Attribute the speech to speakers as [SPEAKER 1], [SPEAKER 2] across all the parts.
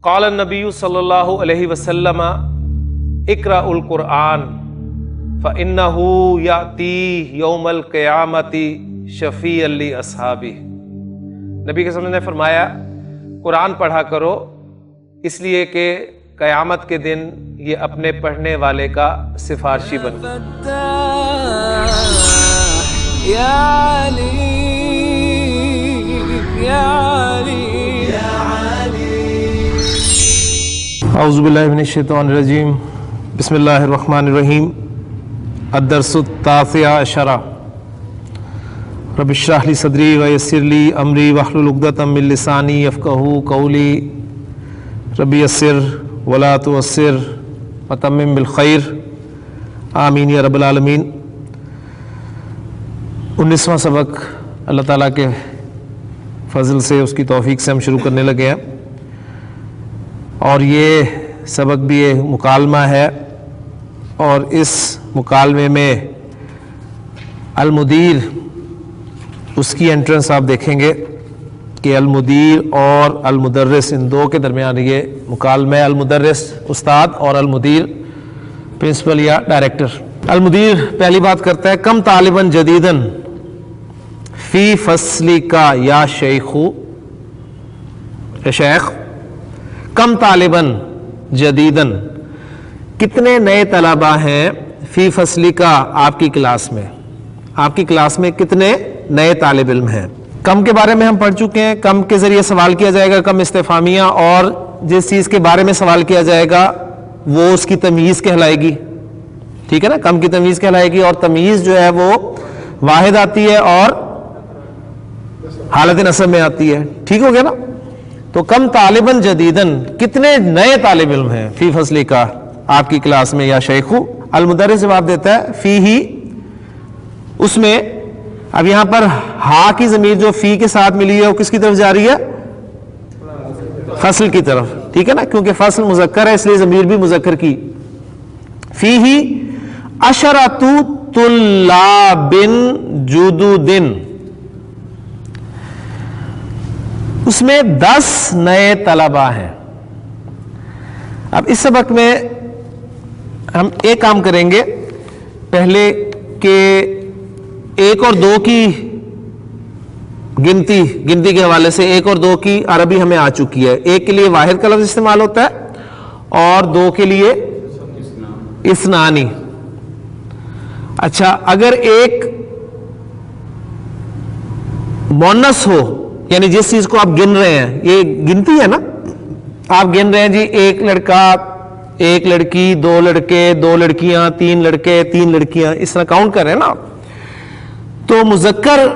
[SPEAKER 1] قال النبی صلی اللہ علیہ وسلم اقرأوا القرآن فإنه یأتی یوم القیامۃ شفیعا لأصحابہ۔ نبی کے وسلم نے فرمایا قرآن پڑھا کرو، اس لیے کہ قیامت کے دن یہ اپنے پڑھنے والے کا سفارشی بن۔ اعوذ باللہ من الشیطان الرجیم، بسم اللہ الرحمن الرحیم۔ الدرس التاسع عشر۔ رب اشرح لی صدری ویسر لی امری واحلل عقدۃ من لسانی یفقہوا قولی۔ رب یسر ولا تعسر وتمم بالخیر، آمین یا رب العالمین۔ 19واں سبق اللہ تعالیٰ کے فضل سے، اس کی توفیق سے ہم شروع کرنے لگے ہیں، اور یہ سبق بھی ایک مکالمہ ہے، اور اس مکالمے میں المدیر، اس کی انٹرنس آپ دیکھیں گے کہ المدیر اور المدرس، ان دو کے درمیان یہ مکالمہ ہے۔ المدرس استاد اور المدیر پرنسپل یا ڈائریکٹر۔ المدیر پہلی بات کرتا ہے کم طالباً جدیداً فی فصلی کا یا شیخ، شیخ کم طالباً جدیداً، کتنے نئے طلباء ہیں فی فصلی کا، آپ کی کلاس میں، آپ کی کلاس میں کتنے نئے طالب علم ہیں۔ کم کے بارے میں ہم پڑھ چکے ہیں، کم کے ذریعے سوال کیا جائے گا، کم استفہامیہ، اور جس چیز کے بارے میں سوال کیا جائے گا وہ اس کی تمییز کہلائے گی، ٹھیک ہے نا، کم کی تمییز کہلائے گی، اور تمییز جو ہے وہ واحد آتی ہے اور حالت نصب میں آتی ہے، ٹھیک ہو گیا نا۔ تو کم طالباً جدیداً، کتنے نئے طالب علم ہیں فی فصلی کا، آپ کی کلاس میں، یا شیخو۔ المدرس جواب دیتا ہے فی ہی، اس میں۔ اب یہاں پر ہا کی ضمیر جو فی کے ساتھ ملی ہے وہ کس کی طرف جا رہی ہے؟ فصل کی طرف، ٹھیک ہے نا، کیونکہ فصل مذکر ہے اس لیے ضمیر بھی مذکر کی۔ فی ہی عشرۃ طلاب جدد، اس میں 10 نئے طلباء ہیں۔ اب اس سبق میں ہم ایک کام کریں گے، پہلے کہ 1 اور 2 کی گنتی کے حوالے سے 1 اور 2 کی عربی ہمیں آ چکی ہے۔ 1 کے لیے واحد کا لفظ استعمال ہوتا ہے اور 2 کے لیے اثنانی۔ اچھا، اگر ایک مونس ہو، یعنی جس چیز کو آپ گن رہے ہیں، یہ گنتی ہے نا، آپ گن رہے ہیں جی 1 لڑکا، 1 لڑکی، 2 لڑکے، 2 لڑکیاں، 3 لڑکے، 3 لڑکیاں، اس طرح کاؤنٹ کر رہے ہیں نا، تو مذکر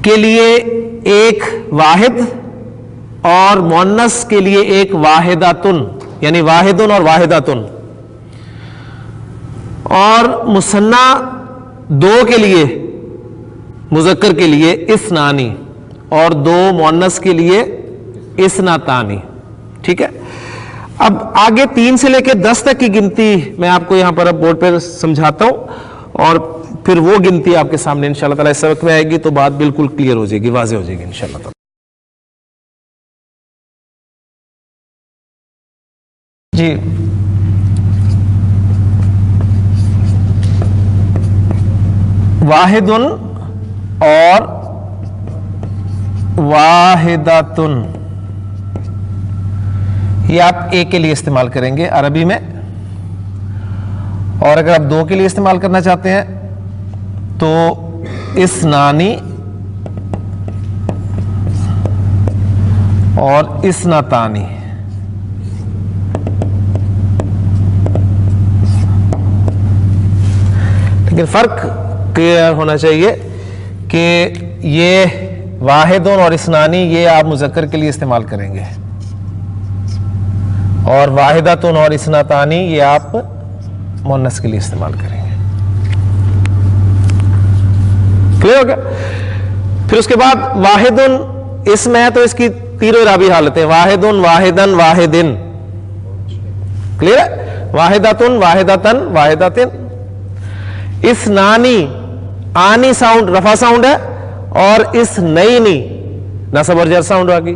[SPEAKER 1] کے لیے ایک واحد اور مؤنث کے لیے ایک واحداتن، یعنی واحدن اور واحداتن، اور مثنی 2 کے لیے، مذکر کے لیے اثنانی، اور 2 مؤنث کے لیے اثنتانی، ٹھیک ہے۔ اب آگے 3 سے لے کے 10 تک کی گنتی میں آپ کو یہاں پر اب بورڈ پر سمجھاتا ہوں، اور پھر وہ گنتی آپ کے سامنے انشاءاللہ تعالیٰ اس سبق میں آئے گی، تو بات بالکل کلیئر ہو جائے گی، واضح ہو جائے گی انشاءاللہ تعالیٰ۔ جی، واحدن اور واحداتن، یہ آپ 1 کے لیے استعمال کریں گے عربی میں، اور اگر آپ 2 کے لیے استعمال کرنا چاہتے ہیں تو اثنانی اور اثنتانی۔ لیکن فرق کلیئر ہونا چاہیے کہ یہ واحدن اور اثنانی یہ آپ مذکر کے لیے استعمال کریں گے، اور واحداتن اور اثنتانی یہ آپ مؤنث کے لیے استعمال کریں گے، کلیئر ہو گیا۔ پھر اس کے بعد واحدن اسم ہے تو اس کی 3 اعرابی حالتیں، واحدن، واحدن، واحدن، کلیئر ہے۔ واحداتن، واحداتن، واحداتن۔ اثنانی، آنی ساؤنڈ رفع ساؤنڈ ہے، اور اس نئی نصب اور جر ساؤنڈ آ گئی۔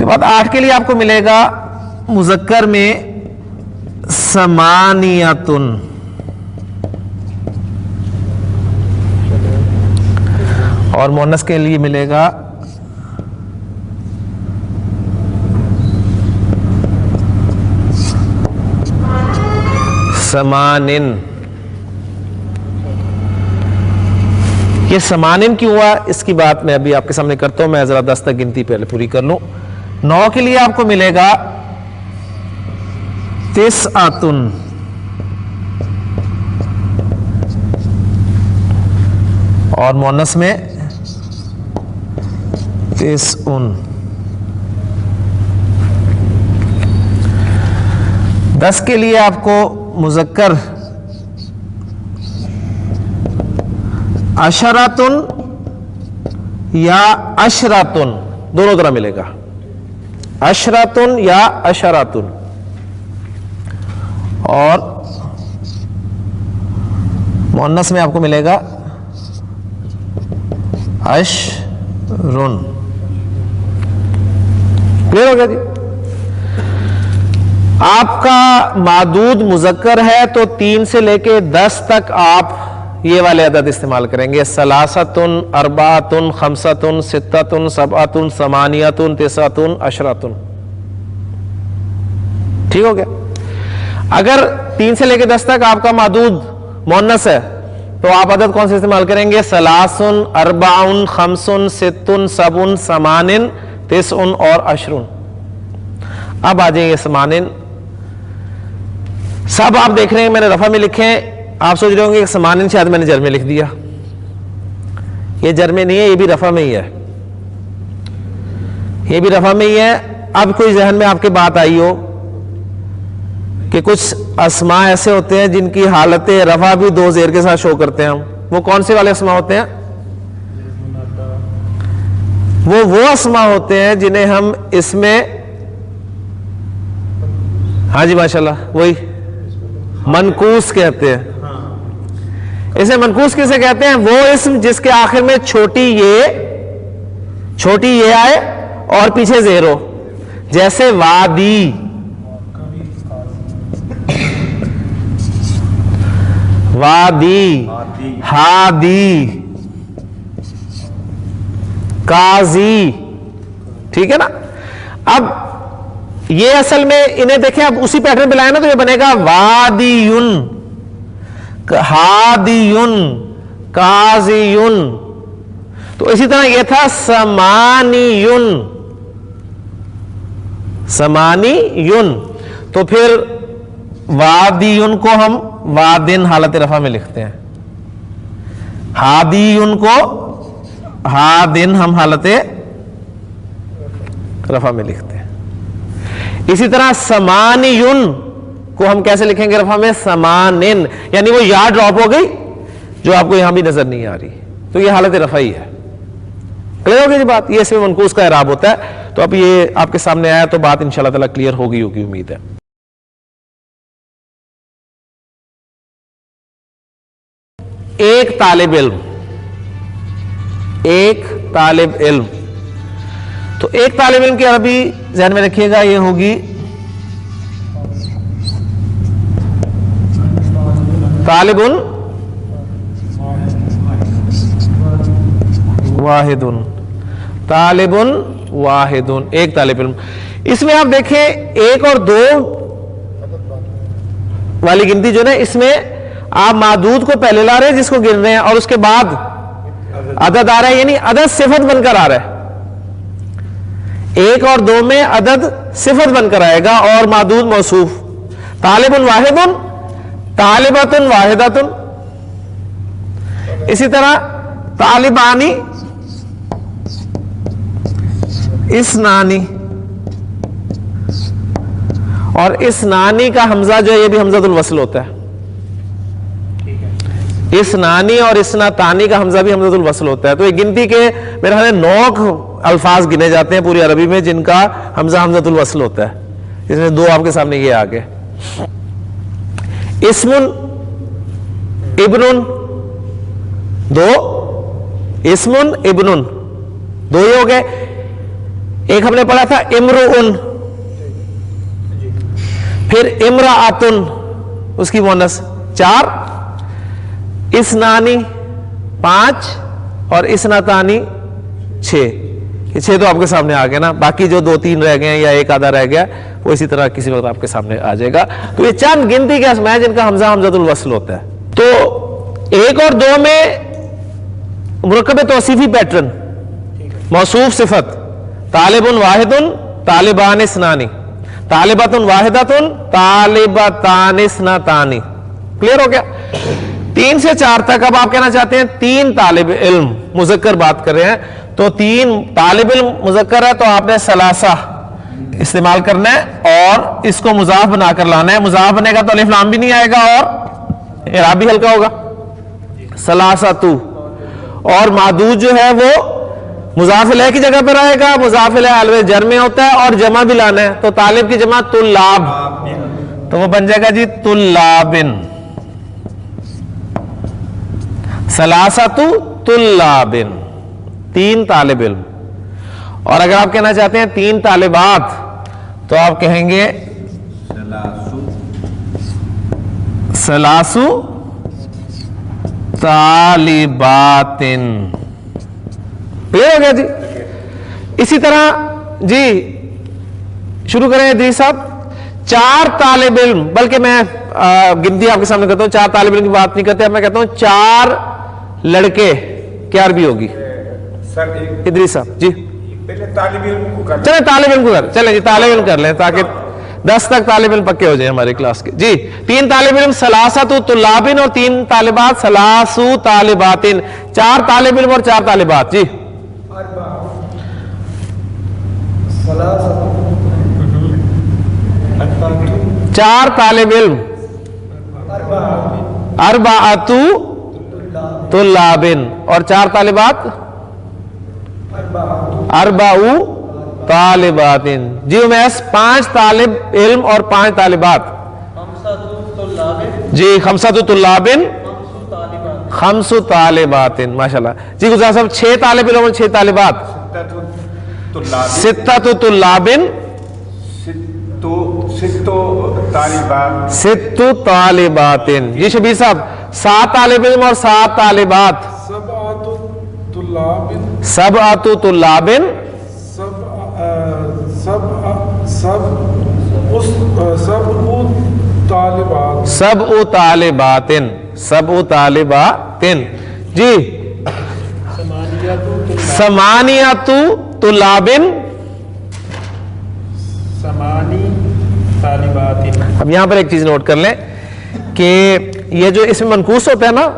[SPEAKER 1] اس کے بعد 8 کے لیے آپ کو ملے گا مذکر میں سمانیتن، اور مؤنث کے لیے ملے گا سمانن۔ یہ سمانن کیوں ہوا اس کی بات میں ابھی آپ کے سامنے کرتا ہوں، میں ذرا 10 تک گنتی پہلے پوری کر لوں۔ 9 کے لیے آپ کو ملے گا تسعتن، اور مؤنث میں تسعن۔ 10 کے لیے آپ کو مذکر عشراتن یا عشراتن دونوں طرح ملے گا، عشراتن یا عشراتن، اور مؤنث میں آپ کو ملے گا عشرن۔ کلیئر ہو گیا جی؟ آپ کا معدود مذکر ہے تو 3 سے لے کے 10 تک آپ یہ والے عدد استعمال کریں گے، ثلاثتن، اربعتن، خمستن، ستتن، سبعتن، ثمانیتن، تسعتن، عشرتن۔ ٹھیک ہو گیا؟ اگر 3 سے لے کے 10 تک آپ کا معدود مؤنث ہے تو آپ عدد کون سے استعمال کریں گے؟ ثلاثن، اربعن، خمسن، ستن، سبعن، ثمانن، تسعن اور عشرن۔ اب آ جائیں یہ ثمانن، سب آپ دیکھ رہے ہیں میں نے رفع میں لکھے ہیں، آپ سوچ رہے ہوں گے کہ ثمانن شاید میں نے جر میں لکھ دیا، یہ جر میں نہیں ہے، یہ بھی رفع میں ہی ہے، یہ بھی رفع میں ہی ہے۔ اب کوئی ذہن میں آپ کے بات آئی ہو کہ کچھ اسماء ایسے ہوتے ہیں جن کی حالت رفع بھی 2 زیر کے ساتھ شو کرتے ہیں، وہ کون سے والے اسماء ہوتے ہیں؟ وہ اسماء ہوتے ہیں جنہیں ہم اس میں، ہاں جی ماشاءاللہ، وہی منقوص کہتے ہیں۔ اسے منقوص کسے کہتے ہیں؟ وہ اسم جس کے آخر میں چھوٹی یہ آئے اور پیچھے زیر ہو، جیسے وادی، وادی، ہادی، قاضی، ٹھیک ہے نا؟ اب یہ اصل میں انہیں دیکھیں، اب اسی پیٹرن پہ لائیں نا تو یہ بنے گا وادیون، ہادیون، قاضیون۔ تو اسی طرح یہ تھا سمانیون، سمانیون، تو پھر وادیون کو ہم وادن حالت رفع میں لکھتے ہیں، ہادیون کو ہادن ہم حالت رفع میں لکھتے ہیں۔ اسی طرح سمانیون کو ہم کیسے لکھیں گے رفع میں؟ سمانن، یعنی وہ یا ڈراپ ہو گئی جو آپ کو یہاں بھی نظر نہیں آ رہی، تو یہ حالت رفع ہی ہے۔ کلیئر ہو گئی جی بات؟ یہ اس میں منقوص کا اعراب ہوتا ہے، تو اب یہ آپ کے سامنے آیا تو بات انشاءاللہ تعالی کلیئر ہوگی امید ہے۔ ایک طالب علم، ایک طالب علم، تو ایک طالب علم کی عربی ذہن میں رکھیے گا، یہ ہوگی طالب واحد، طالب واحد، ایک طالب علم۔ اس میں آپ دیکھیں 1 اور 2 والی گنتی جو ہے اس میں آپ معدود کو پہلے لا رہے ہیں جس کو گن رہے ہیں، اور اس کے بعد عدد آ رہا ہے، یعنی عدد صفت بن کر آ رہا ہے۔ 1 اور 2 میں عدد صفت بن کر آئے گا اور معدود موصوف، طالب واحد، طالبۃ واحدۃ، اسی طرح طالبانی، اسنانی، اور اسنانی کا حمزہ جو ہے یہ بھی حمزۃ الوصل ہوتا ہے، اسنانی اور اسناتانی کا حمزہ بھی حمزۃ الوصل ہوتا ہے۔ تو یہ گنتی کے میرے خیال میں 9 الفاظ گنے جاتے ہیں پوری عربی میں جن کا حمزہ حمزۃ الوصل ہوتا ہے، اس میں 2 آپ کے سامنے یہ آگے، اسم، ابن، 2 اسم ابن، 2 ہی ہو گئے۔ ایک ہم نے پڑھا تھا امرؤن، پھر امرأتن اس کی مونس 4، اسنانی 5 اور اسنتانی 6۔ یہ 6 تو آپ کے سامنے آ گیا نا، باقی جو 2-3 رہ گئے ہیں یا ایک آدھا رہ گیا وہ اسی طرح کسی وقت آپ کے سامنے آ جائے گا۔ تو یہ چند گنتی کے اسماء جن کا حمزہ حمزۃ الوصل ہوتا ہے۔ تو 1 اور 2 میں مرکب توصیفی پیٹرن، موصوف صفت، طالب واحد طالبان اثنان، طالبۃ واحدۃ طالبتان اثنتان۔ کلیئر ہو گیا؟ 3 سے 4 تک اب آپ کہنا چاہتے ہیں 3 طالب علم، مذکر بات کر رہے ہیں تو 3 طالب علم مذکر ہے تو آپ نے ثلاثہ استعمال کرنا ہے اور اس کو مضاف بنا کر لانا ہے۔ مضاف بنے گا تو الف لام بھی نہیں آئے گا اور اعراب بھی ہلکا ہوگا، ثلاثۃ۔ اور معدود جو ہے وہ مضاف الیہ کی جگہ پر آئے گا، مضاف الیہ الوے جر میں ہوتا ہے اور جمع بھی لانا ہے، تو طالب کی جمع طلاب، تو وہ بن جائے گا جی طلابن، ثلاثۃ طلابن، 3 طالب علم۔ اور اگر آپ کہنا چاہتے ہیں 3 طالبات تو آپ کہیں گے ثلاث طالبات۔ کلیئر ہو گیا جی؟ اسی طرح جی شروع کریں ادریس صاحب، 4 طالب علم، بلکہ میں گنتی آپ کے سامنے کرتا ہوں، 4 طالب علم کی بات نہیں کرتے، میں کہتا ہوں 4 لڑکے، کیا عربی ہوگی ادریس صاحب جی؟
[SPEAKER 2] طالب علم کو کر
[SPEAKER 1] چلیں طالب علم کو کر، چلیں جی طالب علم کر لیں تاکہ 10 تک طالب علم پکے ہو جائیں ہماری کلاس کے جی۔ 3 طالب علم ثلاثۃ طلابن اور 3 طالبات ثلاث طالبات، 4 طالب علم اور 4 طالبات جی۔ 4 طالب علم، اربعۃ طلابن اور 4 طالبات، اربع طالبات جی۔ امیس 5 طالب علم اور 5 طالبات جی، 5 طلابن 5 طالبات، ماشاءاللہ جی۔ گزار صاحب 6 طالب علم اور 6 طالبات، 6 طلابن 6 طالبات جی۔ شبیر صاحب 7 طالب علم اور 7 طالبات، 7 طلابن 7 طالبات 7 طالبات جی۔ 8 طلابن
[SPEAKER 2] 8
[SPEAKER 1] اب یہاں پر ایک چیز نوٹ کر لیں کہ یہ جو اس میں منقوص ہوتا ہے نا،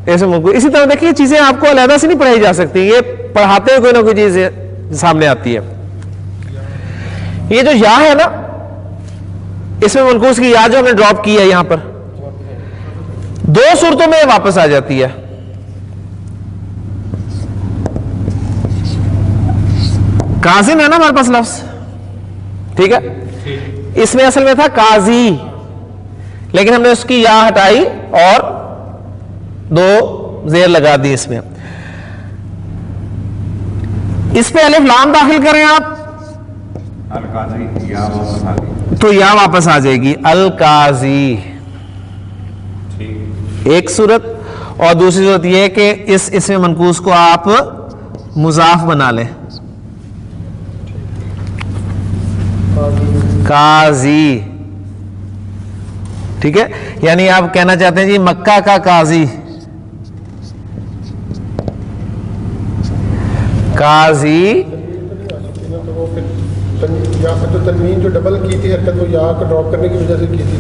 [SPEAKER 1] ایسے منقوص، اسی طرح دیکھیں یہ چیزیں آپ کو علیحدہ سے نہیں پڑھائی جا سکتی، یہ پڑھاتے ہوئے کوئی نہ کوئی چیز سامنے آتی ہے۔ یہ جو یا ہے نا، اس میں منقوص کی یا جو ہم نے ڈراپ کی ہے یہاں پر 2 صورتوں میں واپس آ جاتی ہے۔ کازن ہے نا ہمارے پاس لفظ، ٹھیک ہے، اس میں اصل میں تھا قاضی، لیکن ہم نے اس کی یا ہٹائی اور 2 زیر لگا دی اس میں۔ اس پہ الف لام داخل کریں آپ تو یا واپس آ جائے گی القاضی، ایک صورت، اور دوسری صورت یہ ہے کہ اس میں منقوص کو آپ مضاف بنا لیں، قاضی، ٹھیک ہے، یعنی آپ کہنا چاہتے ہیں جی مکہ کا قاضی، قاضی
[SPEAKER 3] جو تنوین جو ڈبل کی تھی حرکت وہ یا کو ڈراپ کرنے کی وجہ سے کی تھی،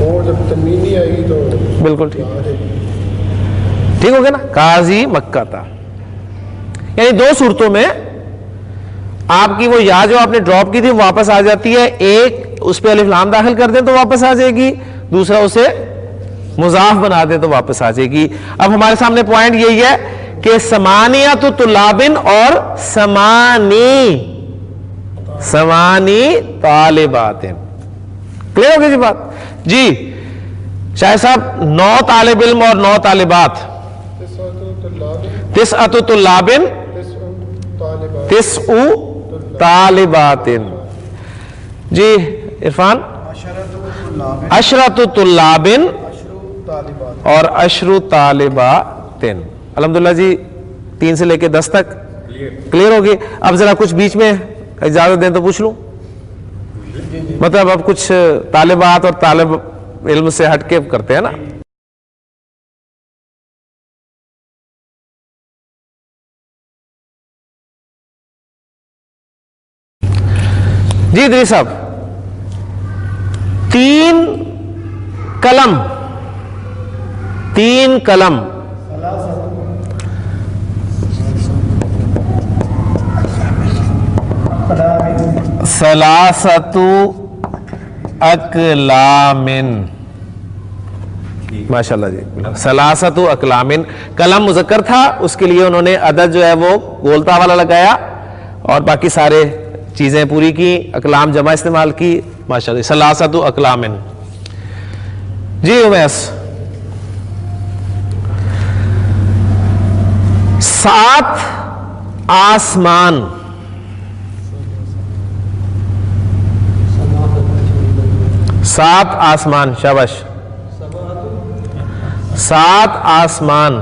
[SPEAKER 3] اور جب تنوین نہیں آئے گی تو
[SPEAKER 1] بالکل ٹھیک ہو گیا نا، قاضی مکہ تھا۔ یعنی 2 صورتوں میں آپ کی وہ یا جو آپ نے ڈراپ کی تھی واپس آ جاتی ہے، ایک اس پہ الف لام داخل کر دیں تو واپس آ جائے گی، دوسرا اسے مضاف بنا دیں تو واپس آ جائے گی۔ اب ہمارے سامنے پوائنٹ یہی ہے کہ سمانیۃ طلابن اور سمانی طالبات، کلیئر ہو گئی جی بات جی؟ شاہد صاحب 9 طالب علم اور 9 طالبات، 9 طالبات 9 طالبات. جی عرفان. عشرۃ طلاب اور عشر طالبات. الحمدللہ جی 3 سے لے کے 10 تک کلیئر ہوگی. اب ذرا کچھ بیچ میں اجازت دیں تو پوچھ لوں, مطلب اب کچھ طالبات اور طالب علم سے ہٹ کے کرتے ہیں نا. جی ادریس صاحب, 3 قلم ثلاثۃ اقلام. ماشاء اللہ جی, ثلاثۃ اقلام. قلم مذکر تھا, اس کے لیے انہوں نے عدد جو ہے وہ گولتا والا لگایا اور باقی سارے چیزیں پوری کی, اقلام جمع استعمال کی. ماشاء اللہ, ثلاثۃ اقلام. جی اویس, 7 آسمان. شاباش. 7 آسمان.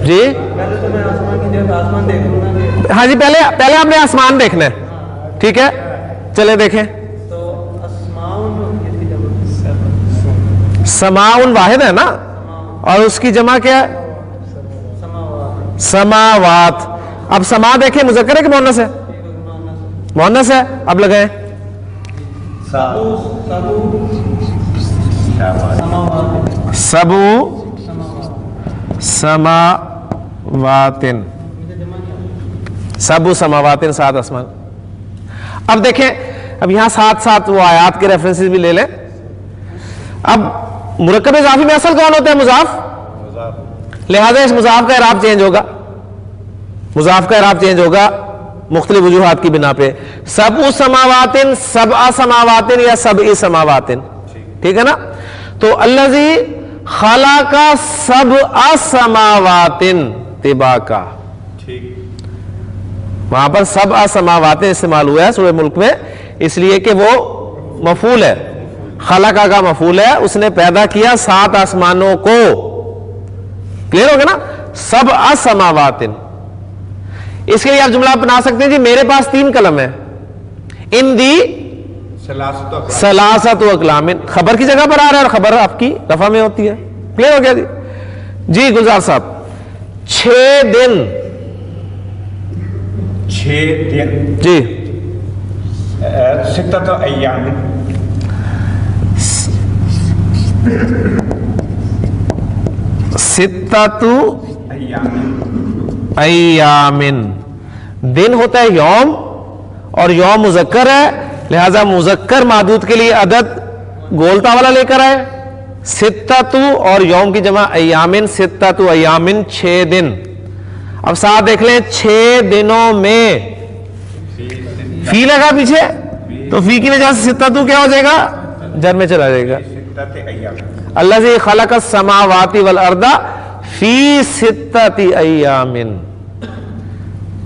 [SPEAKER 1] جی ہاں جی, پہلے آپ نے آسمان دیکھنا ہے, ٹھیک ہے, چلے دیکھیں. سماؤن واحد ہے نا, اور اس کی جمع کیا ہے؟ سماوات. اب سما دیکھیں, مذکر ہے کہ مؤنث ہے؟ مؤنث ہے. اب لگائیں. سبو سماواتن. سبو سماواتن, 7 آسمان. اب دیکھیں, اب یہاں 7 وہ آیات کے ریفرنسز بھی لے لیں. اب مرکب اضافی میں اصل کون ہوتا ہے؟ مضاف. لہذا اس مضاف کا اعراب چینج ہوگا. مضاف کا اعراب چینج ہوگا مختلف وجوہات کی بنا پہ. سبع سماواتن, سبع سماواتن یا سبع سماواتن, ٹھیک ہے نا. تو الذی خلق سبع سماواتن طباقا, وہاں پر سبع سماواتن استعمال ہوا ہے سورہ ملک میں, اس لیے کہ وہ مفعول ہے, خلقہ کا مفعول ہے. اس نے پیدا کیا 7 آسمانوں کو. کلیئر ہو گیا نا, سبع سماواتن. اس کے لیے آپ جملہ بنا سکتے ہیں, جی میرے پاس 3 قلم ہے. ان دی ثلاثۃ اقلام. خبر کی جگہ پر آ رہا ہے اور خبر آپ کی رفع میں ہوتی ہے. کلیئر ہو گیا جی. جی گلزار صاحب, 6 دن.
[SPEAKER 2] 6 دن.
[SPEAKER 1] جی
[SPEAKER 2] 6 ایام.
[SPEAKER 1] 6 ایامن. دن ہوتا ہے یوم, اور یوم مذکر ہے, لہذا مذکر معدود کے لیے عدد گولتا والا لے کر آئے. 6 اور یوم کی جمع ایامن. 6 ایامن, 6 دن. اب ساتھ دیکھ لیں, 6 دنوں میں فی لگا پیچھے, تو فی کی وجہ سے 6 کیا ہو جائے گا؟ جر میں چلا جائے گا. الذی خلق السماوات والارض فی 6 ایام.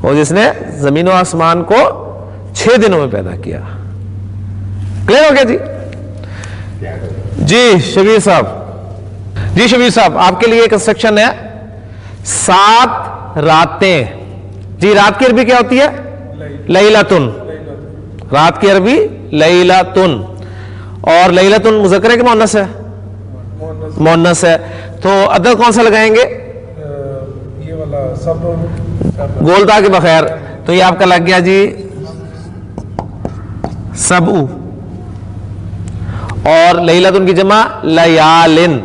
[SPEAKER 1] وہ جس نے زمین و آسمان کو 6 دنوں میں پیدا کیا. کلیئر ہو گیا جی. جی شبیر صاحب, جی شبیر صاحب آپ کے لیے کنسٹرکشن ہے 7 راتیں. جی رات کی عربی کیا ہوتی ہے؟ لیلتن. رات کی عربی لیلتن. اور لیلتن مذکر ہے کہ مؤنث ہے؟ مؤنث ہے. تو عدد کون سا لگائیں گے؟
[SPEAKER 3] یہ والا سب
[SPEAKER 1] گولتا کے بغیر. تو یہ آپ کا لگ گیا جی سبع. اور لیلتن کی جمع لیالن.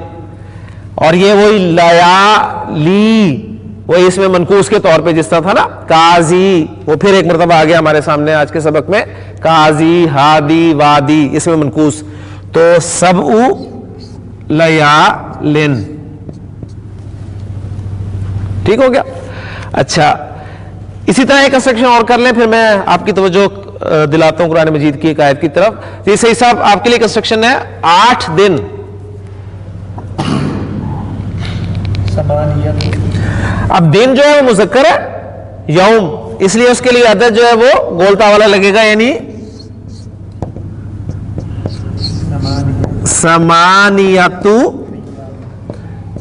[SPEAKER 1] اور یہ وہی لیالی, وہی اس میں منقوص کے طور پہ جس طرح تھا نا قاضی, وہ پھر ایک مرتبہ آ گیا ہمارے سامنے آج کے سبق میں. قاضی, ہادی, وادی, اس میں منقوص. تو سبع لیالن. ٹھیک ہو گیا. اچھا, اسی طرح ایک کنسٹرکشن اور کر لیں, پھر میں آپ کی توجہ دلاتا ہوں قرآن مجید کی ایک آیت کی طرف. جی صحیح صاحب آپ کے لیے کنسٹرکشن ہے 8 دن. اب دن جو ہے وہ مذکر ہے، یوم، اس لیے اس کے لیے عدد جو ہے وہ گولتا والا لگے گا، یعنی ثمانیۃ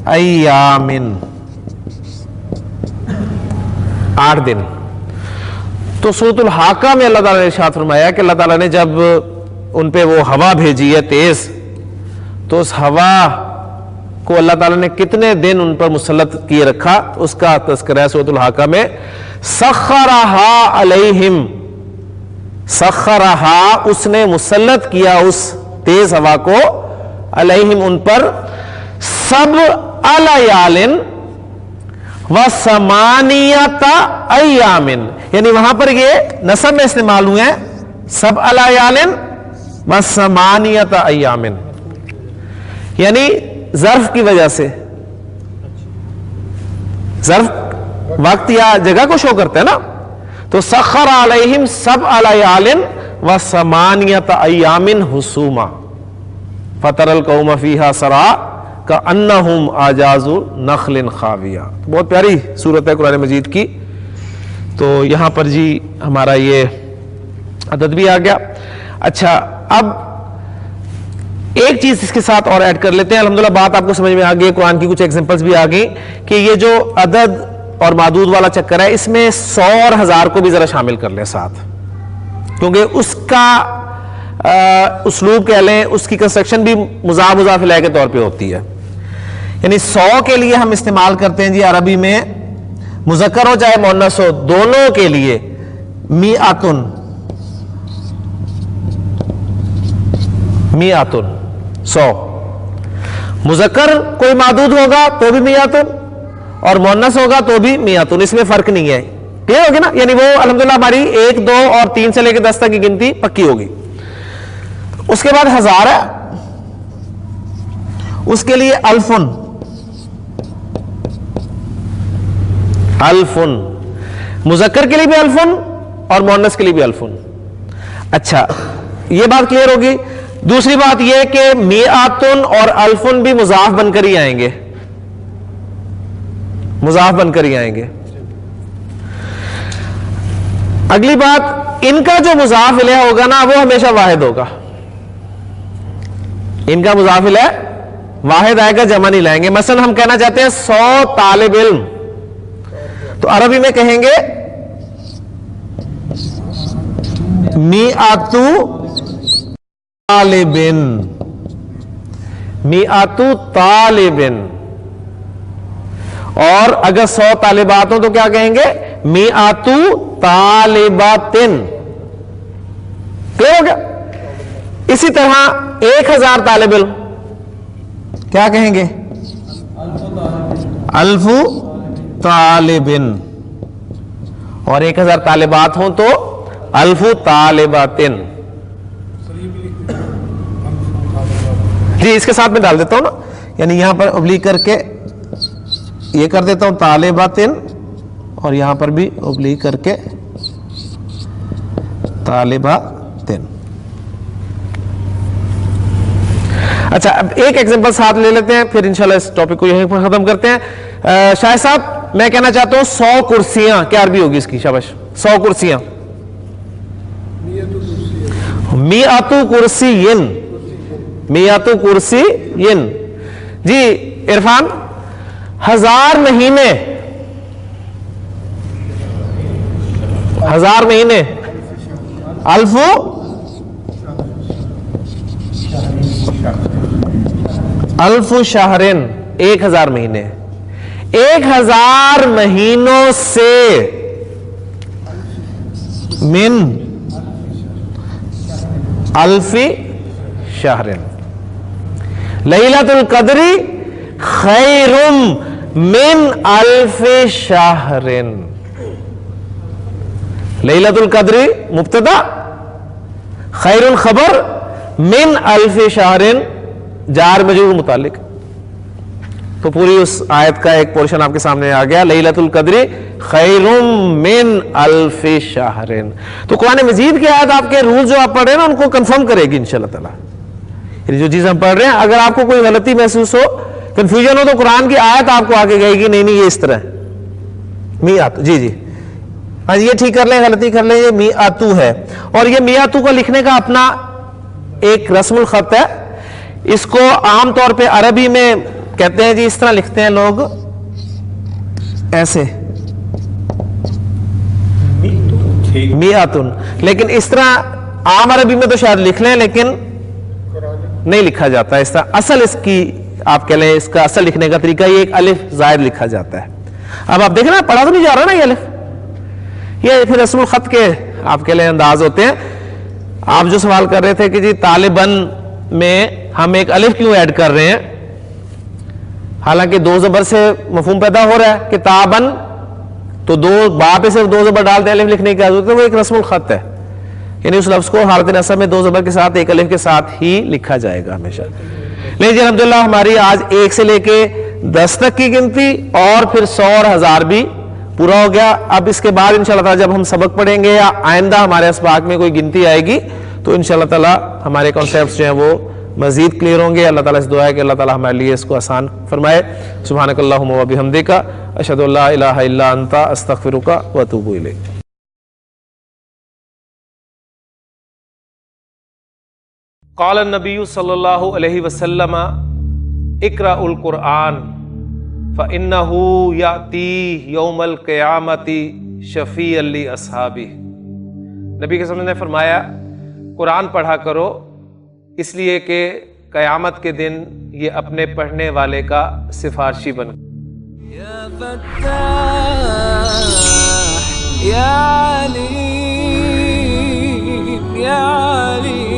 [SPEAKER 1] ایام، 8 دن۔ تو سورۃ الحاقہ میں اللہ تعالیٰ نے ارشاد فرمایا کہ اللہ تعالیٰ نے جب ان پہ وہ ہوا بھیجی ہے تیز، تو اس ہوا کو اللہ تعالیٰ نے کتنے دن ان پر مسلط کیے رکھا، اس کا تذکرہ ہے سورۃ الحاقہ میں۔ سخرہا علیہم، سخرہا، اس نے مسلط کیا اس تیز ہوا کو، علیہم، ان پر، سبع لیال وثمانیۃ ایام، یعنی وہاں پر یہ نسب میں استعمال ہوئے ہیں، سبع لیال وثمانیۃ ایام، یعنی ظرف کی وجہ سے، ظرف وقت یا جگہ کو شو کرتے ہیں نا، تو سخر علیہم سبع لیال وثمانیۃ ایام حسوما فتر القوم فیہا سرعا کأنہم اعجاز نخل خاویہ۔ بہت پیاری سورت ہے قرآن مجید کی۔ تو یہاں پر جی ہمارا یہ عدد بھی آ گیا۔ اچھا، اب ایک چیز اس کے ساتھ اور ایڈ کر لیتے ہیں، الحمدللہ بات آپ کو سمجھ میں آ گئی، قرآن کی کچھ ایگزامپلس بھی آ گئی کہ یہ جو عدد اور معدود والا چکر ہے، اس میں 100 اور 1000 کو بھی ذرا شامل کر لیں ساتھ، کیونکہ اس کا اسلوب کہہ لیں، اس کی کنسٹرکشن بھی مضاف مضاف الیہ کے طور پہ ہوتی ہے۔ یعنی 100 کے لیے ہم استعمال کرتے ہیں جی عربی میں، مذکر ہو چاہے مؤنث ہو، دونوں کے لیے میعتن، میعتن 100، مذکر کوئی معدود ہوگا تو بھی میعتن اور مؤنث ہوگا تو بھی میعتن، اس میں فرق نہیں ہے، کلیئر ہوگی نا؟ یعنی وہ الحمدللہ ہماری 1 2 اور 3 سے لے کے 10 تک کی گنتی پکی ہوگی۔ اس کے بعد 1000 ہے، اس کے لیے الفن، الفن، مذکر کے لیے بھی الفن اور مؤنث کے لیے بھی الفن۔ اچھا، یہ بات کلیئر ہوگی۔ دوسری بات یہ کہ میعتن اور الفن بھی مضاف بن کر ہی آئیں گے، مضاف بن کر ہی آئیں گے۔ اگلی بات، ان کا جو مضاف الیہ ہوگا نا وہ ہمیشہ واحد ہوگا، ان کا مضاف الیہ واحد آئے گا، جمع نہیں لائیں گے۔ مثلا ہم کہنا چاہتے ہیں 100 طالب علم، تو عربی میں کہیں گے میعت طالبن، میعت طالبن، اور اگر 100 طالبات ہوں تو کیا کہیں گے؟ میعت طالباتن، کلیئر ہو گیا؟ اسی طرح 1000 طالب علم کیا کہیں گے؟ الف طالبن، اور 1000 طالبات ہوں تو الف طالباتن۔ جی اس کے ساتھ میں ڈال دیتا ہوں نا، یعنی یہاں پر ابلیغ کر کے یہ کر دیتا ہوں طالباتن، اور یہاں پر بھی ابلیغ کر کے طالباتن۔ اچھا، اب ایک ایگزامپل ساتھ لے لیتے ہیں، پھر انشاءاللہ اس ٹاپک کو یہیں پر ختم کرتے ہیں۔ شاہد صاحب میں کہنا چاہتا ہوں 100 کرسیاں، کیا عربی ہوگی اس کی؟ شاباش، 100 کرسیاں، میعت کرسیین، میعت کرسیین۔ جی عرفان، 1000 مہینے، 1000 مہینے، الف الف شہرن، 1000 مہینے، 1000 مہینوں سے، من الف شہرن، لیلۃ القدر خیر من الف شہرن۔ لیلۃ القدر مبتدا، خیر خبر، من الف شہرن جار مجرور متعلق۔ تو پوری اس آیت کا ایک پورشن آپ کے سامنے آ گیا، لیلۃ القدر خیر من الف شہر۔ تو قرآن مجید کی آیت آپ کے رول جو آپ پڑھ رہے ہیں نا ان کو کنفرم کرے گی انشاءاللہ تعالی۔ یعنی جو چیز ہم پڑھ رہے ہیں، اگر آپ کو کوئی غلطی محسوس ہو کنفیوژن ہو تو قرآن کی آیت آپ کو آگے گئے گی نہیں یہ اس طرح ہے میاتو. جی جی ہاں یہ ٹھیک کر لیں, غلطی کر لیں, یہ میاتو ہے. اور یہ میاتو کا لکھنے کا اپنا ایک رسم الخط ہے. اس کو عام طور پہ عربی میں کہتے ہیں جی اس طرح لکھتے ہیں لوگ ایسے میاتن, لیکن اس طرح عام عربی میں تو شاید لکھ لیں لیکن نہیں لکھا جاتا اس طرح. اصل اس کی آپ کہہ لیں اس کا اصل لکھنے کا طریقہ یہ ایک الف زائد لکھا جاتا ہے. اب آپ دیکھیں نا پڑھا تو نہیں جا رہا نا یہ الف, یہ پھر رسم الخط کے آپ کہہ لیں انداز ہوتے ہیں. آپ جو سوال کر رہے تھے کہ جی طالباً میں ہم ایک الف کیوں ایڈ کر رہے ہیں, حالانکہ دو زبر سے مفہوم پیدا ہو رہا ہے کتاباً, تو دو با پہ صرف دو زبر ڈالتے ہیں الف لکھنے کی ضرورت ہے, وہ ایک رسم الخط ہے. یعنی اس لفظ کو حالت نصب میں دو زبر کے ساتھ ایک الف کے ساتھ ہی لکھا جائے گا ہمیشہ. لیکن الحمدللہ ہماری آج 1 سے لے کے 10 تک کی گنتی اور پھر 100 اور 1000 بھی پورا ہو گیا. اب اس کے بعد انشاءاللہ تعالی جب ہم سبق پڑھیں گے یا آئندہ ہمارے اسباق میں کوئی گنتی آئے گی تو انشاءاللہ تعالی ہمارے کانسیپٹس جو ہیں وہ مزید کلیئر ہوں گے. اللہ تعالیٰ سے دعا ہے کہ اللہ تعالیٰ ہمارے لیے اس کو آسان فرمائے. سبحانک اللہم و بحمدک اشہد ان لا الہ الا انت استغفرک و اتوب الیک. قال النبی صلی اللہ علیہ وسلم اقرأ القرآن فإنه یأتی یوم القیامت شفیعا لأصحابہ. نبی کے سامنے نے فرمایا قرآن پڑھا کرو اس لیے کہ قیامت کے دن یہ اپنے پڑھنے والے کا سفارشی بن.
[SPEAKER 4] یا فتاح یا علیم یا علیم